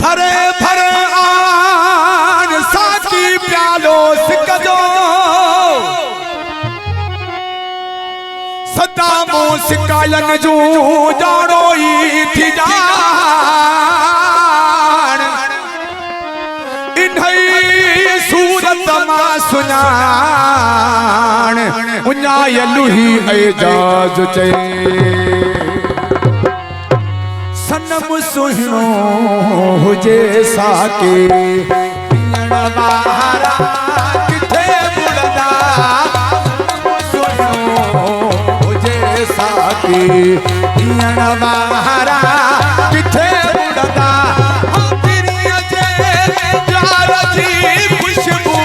भरे भरे आन साकी प्यालो सिकजो सदा मूसिकायन जू जानो ई थी जान इन्हई सूरत मा सुञाण उञायलु ही एजाज चे सनम सुहिणो हुजे साके पियण वारा किथे मुड़दा सुहिणो हुजे साके पियण वारा किथे मुड़दा पिरिय जे प्यार जी खुशबू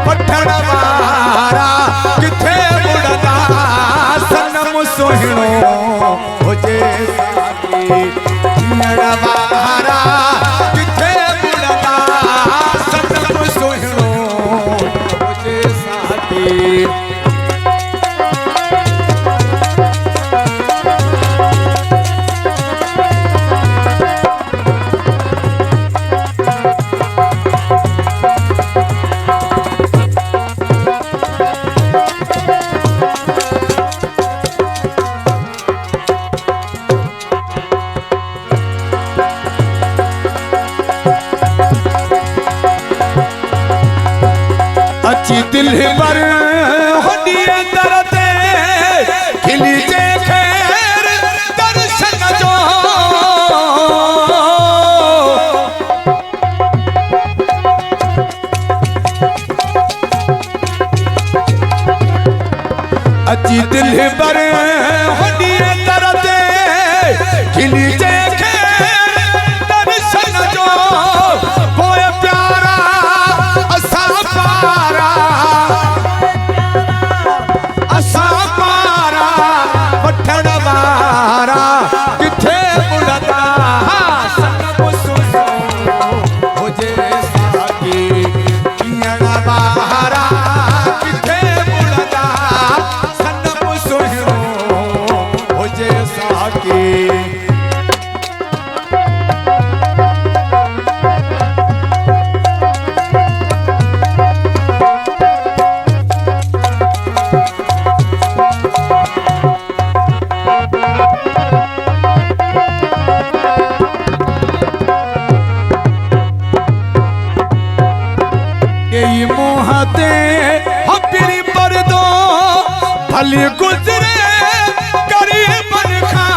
पठण वारा किथे मुड़दा सनम सुहिणो हुजे साके पियण वारा किथे मुड़दा सनम सुहिणो हुजे साके अच्छी दिल पर होदिए दरते खिली जे खैर दर्शन जो अच्छी दिल पर होदिए दरते खिली जे खैर दर्शन जो कोई प्यारा असा पारा असा पारा पठण वारा किथे मुड़दा सनम सुहिणो हुजे साके पियण वारा किथे मुड़दा सनम सुहिणो हुजे साके मोहते हपरी पर दो भली गुजरे करीबन खा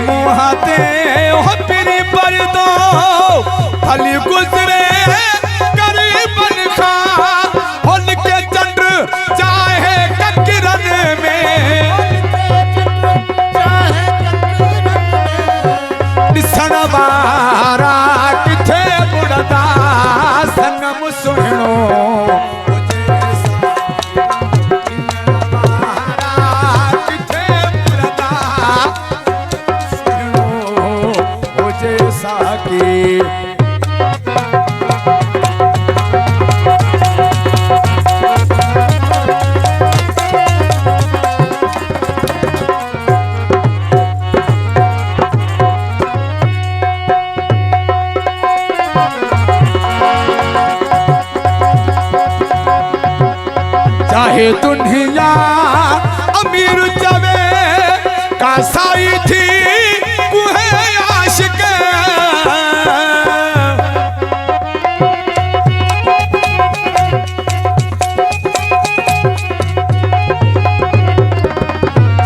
मोहते हपरी पर दो भली गुजरे करीबन खा उनके चंद्र चाहे किरण में दिसण वारा किथे मुड़दा सनम सुहिणो हुजे साके किथे मुड़दा सुहिणो हुजे साके चाहे दुनिया अमीर जवे कासाई थी कुहे आशिक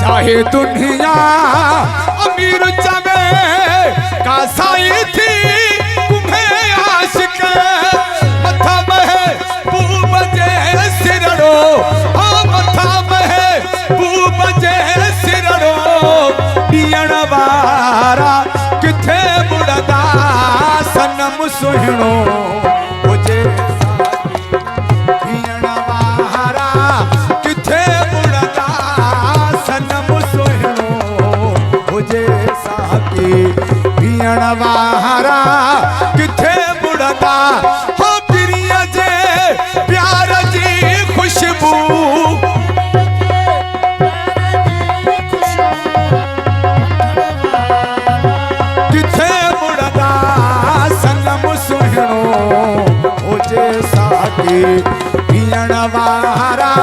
चाहे दुनिया अमीर जवे कासाई थी कुहे आशिक मथा बहे पूब जे सिरड़ो मथा बहे पूब जे सिरड़ो पियण वारा किथे मुड़दा सनम सुहिणो हुजे साके पियण वारा किथे मुड़दा सनम सुहिणो हुजे साके पियण वारा किथे पीण वारा